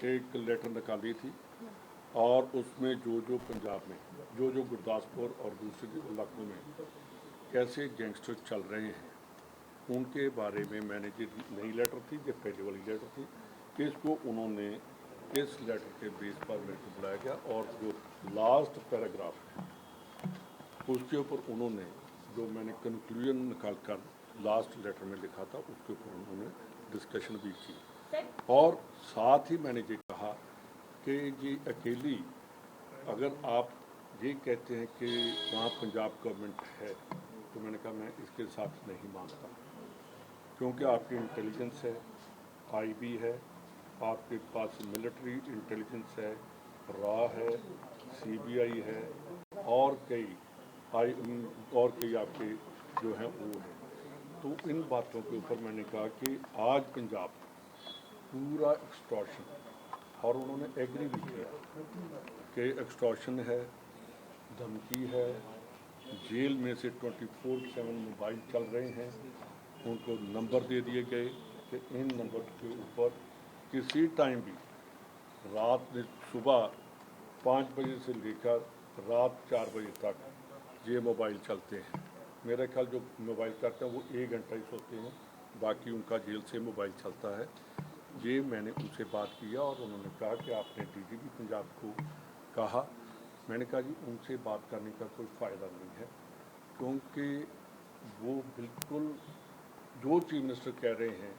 एक लेटर निकाली थी और उसमें जो पंजाब में जो गुरदासपुर और दूसरे इलाकों में कैसे गैंगस्टर चल रहे हैं उनके बारे में मैंने जो नई लेटर थी, जो पहले वाली लेटर थी, इसको उन्होंने इस लेटर के बेस पर मेरे को बुलाया गया और जो लास्ट पैराग्राफ है उसके ऊपर उन्होंने जो मैंने कंक्लूजन निकाल कर लास्ट लेटर में लिखा था उसके ऊपर उन्होंने डिस्कशन भी की और साथ ही मैंने ये कहा कि ये अकेली अगर आप ये कहते हैं कि वहाँ पंजाब गवर्नमेंट है तो मैंने कहा मैं इसके साथ नहीं मानता, क्योंकि आपकी इंटेलिजेंस है, आईबी है, आपके पास मिलिट्री इंटेलिजेंस है, रॉ है, सीबीआई है और कई आपके जो हैं वो हैं। तो इन बातों के ऊपर मैंने कहा कि आज पंजाब पूरा एक्सटॉर्शन, और उन्होंने एग्री भी किया कि एक्सटॉर्शन है, धमकी है, जेल में से 24/7 मोबाइल चल रहे हैं, उनको नंबर दे दिए गए कि इन नंबर के ऊपर किसी टाइम भी रात में सुबह 5 बजे से लेकर रात 4 बजे तक ये मोबाइल चलते हैं। मेरा ख्याल जो मोबाइल करते हैं वो 1 घंटा ही सोते हैं, बाकी उनका जेल से मोबाइल चलता है। ये मैंने उनसे बात किया और उन्होंने कहा कि आपने डीजीपी पंजाब को कहा। मैंने कहा जी उनसे बात करने का कोई फ़ायदा नहीं है, क्योंकि वो बिल्कुल जो चीफ मिनिस्टर कह रहे हैं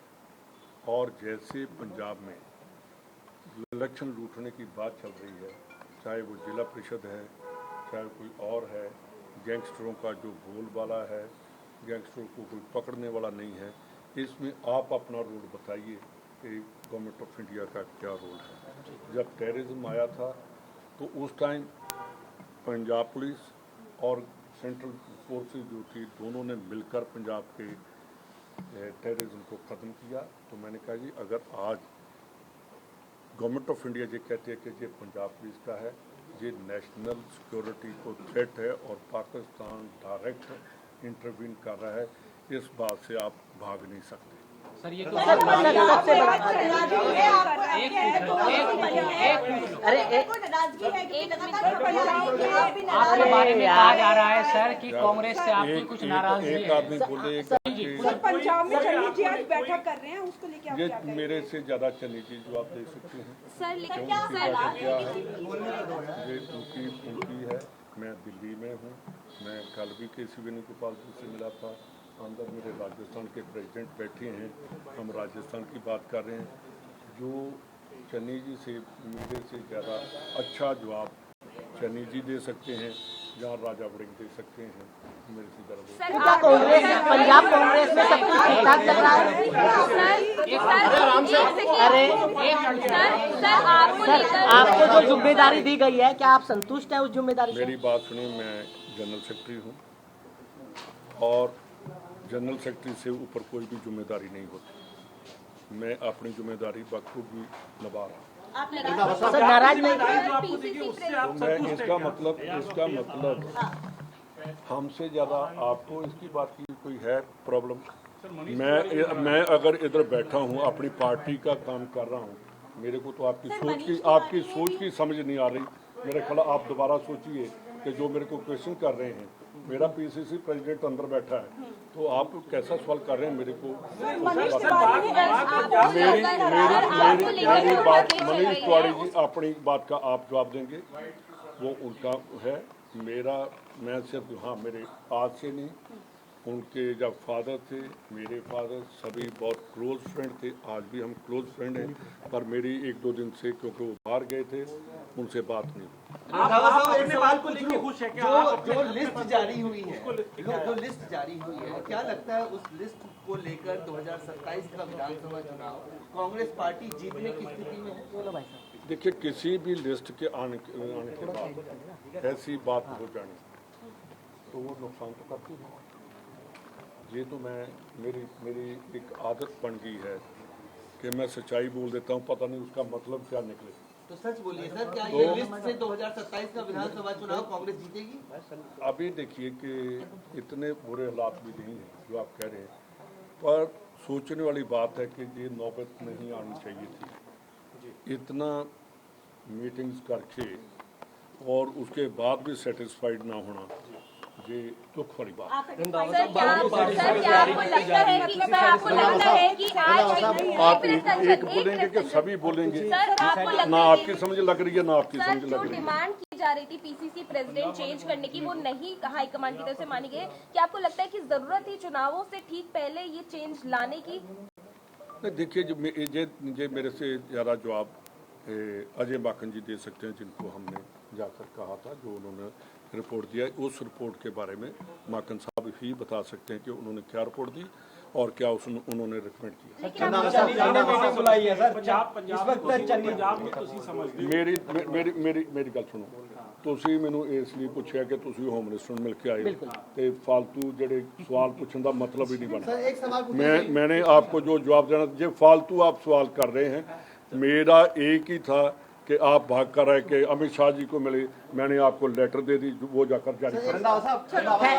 और जैसे पंजाब में इलेक्शन लूटने की बात चल रही है, चाहे वो जिला परिषद है, चाहे कोई और है, गैंगस्टरों का जो बोलबाला है, गैंगस्टरों को कोई पकड़ने वाला नहीं है, इसमें आप अपना रोल बताइए कि गवर्नमेंट ऑफ इंडिया का क्या रोल है। जब टेररिज्म आया था तो उस टाइम पंजाब पुलिस और सेंट्रल फोर्सेस जो थी दोनों ने मिलकर पंजाब के टेररिज्म को ख़त्म किया। तो मैंने कहा जी अगर आज गवर्नमेंट ऑफ इंडिया ये कहती है कि ये पंजाब पुलिस का है, ये नेशनल सिक्योरिटी को थ्रेट है और पाकिस्तान डायरेक्ट इंटरवीन कर रहा है, इस बात से आप भाग नहीं सकते। सर ये तो आपके बारे में कहा जा रहा है सर कि कांग्रेस से आपकी कुछ नाराजगी है। एक आदमी बोले पंजाब में चन्नी जी आज बैठक कर रहे हैं, उसको लेके आप ये क्या कहेंगे? मेरे से ज़्यादा चन्नी जी जवाब दे सकते हैं सर लेकिन क्या सर ये उनकी है। मैं दिल्ली में हूँ, मैं कल भी केसी वेणुगोपाल जी से मिला था, अंदर मेरे राजस्थान के प्रेसिडेंट बैठे हैं, हम राजस्थान की बात कर रहे हैं। जो चन्नी जी से मेरे से ज़्यादा अच्छा जवाब चन्नी जी दे सकते हैं या राजा वड़िंग दे सकते हैं, मेरे से ज़्यादा। कांग्रेस पंजाब कांग्रेस में सब कुछ ठीक ठाक चल रहा है। आपको जो जिम्मेदारी दी गई है क्या आप संतुष्ट हैं उस जिम्मेदारी से? मेरी बात सुनिए, मैं जनरल सेक्रेटरी हूँ और जनरल सेक्रेटरी से ऊपर कोई भी जिम्मेदारी नहीं होती। मैं अपनी जिम्मेदारी बखूबी निभा रहा हूँ। सर नाराज नहीं? तो मैं इसका मतलब हमसे ज़्यादा आपको इसकी बात की कोई है प्रॉब्लम? मैं अगर इधर बैठा हूँ अपनी पार्टी का काम कर रहा हूँ, मेरे को तो आपकी सोच की समझ नहीं आ रही। मेरे ख्याल आप दोबारा सोचिए कि जो मेरे को क्वेश्चन कर रहे हैं, मेरा पीसीसी प्रेसिडेंट अंदर बैठा है, तो आप कैसा सवाल कर रहे हैं मेरे को? मेरी बात मनीष तिवारी जी अपनी बात का आप जवाब देंगे, वो उनका है। मैं सिर्फ हाँ मेरे आज से नहीं, उनके जब फादर थे, मेरे फादर सभी बहुत क्लोज फ्रेंड थे, आज भी हम क्लोज फ्रेंड हैं, पर मेरी 1-2 दिन से क्योंकि वो बाहर गए थे उनसे बात नहीं। जो लिस्ट जारी हुई है, क्या लगता है उस लिस्ट को लेकर 2027 का विधानसभा चुनाव कांग्रेस पार्टी जीतने की स्थिति में है? देखिए किसी भी लिस्ट के आने के बाद ऐसी बात हो जानी तो वो नुकसान तो करती है। ये तो मेरी एक आदत बन गई है कि मैं सच्चाई बोल देता हूँ, पता नहीं उसका मतलब क्या निकले। तो सच बोलिए सर, क्या ये लिस्ट से 2027 का विधानसभा चुनाव कांग्रेस जीतेगी? अभी देखिए कि इतने बुरे हालात भी नहीं हैं जो आप कह रहे हैं, पर सोचने वाली बात है कि ये नौबत नहीं आनी चाहिए थी। इतना मीटिंग्स करके और उसके बाद भी सेटिस्फाइड ना होना, ये दुख वाली बात है। सर क्या आपको लगता है कि आप एक बोलेंगे कि सभी बोलेंगे, आपको लगता ना है आपकी समझ लग रही है ना आपकी सर समझ जो लग रही है। डिमांड की जा रही थी पीसीसी प्रेसिडेंट चेंज करने की, वो नहीं हाईकमान की तरफ से मानी गई? क्या आपको लगता है कि जरूरत थी चुनावों से ठीक पहले ये चेंज लाने की? नहीं, देखिए जो मेरे से ज़्यादा जवाब अजय माकन जी दे सकते हैं, जिनको हमने जाकर कहा था, जो उन्होंने रिपोर्ट दिया। उस रिपोर्ट के बारे में माकन साहब ही बता सकते हैं कि उन्होंने क्या रिपोर्ट दी और क्या उन्होंने रिकमेंड किया। ਮੇਰੀ ਗੱਲ ਸੁਣੋ, ਤੁਸੀਂ ਮੈਨੂੰ ਇਸ ਲਈ ਪੁੱਛਿਆ ਕਿ ਤੁਸੀਂ ਹੋਮ ਮਿਨਿਸਟਰ ਨੂੰ ਮਿਲ ਕੇ ਆਏ ਤੇ फालतू ਜਿਹੜੇ ਸਵਾਲ ਪੁੱਛਣ ਦਾ मतलब ही नहीं बना। मैंने आपको जो जवाब देना, जो फालतू आप सवाल कर रहे हैं, मेरा एक ही था कि आप भाग कर रहे कि अमित शाह जी को मिले, मैंने आपको लेटर दे दी, वो जाकर जारी कर।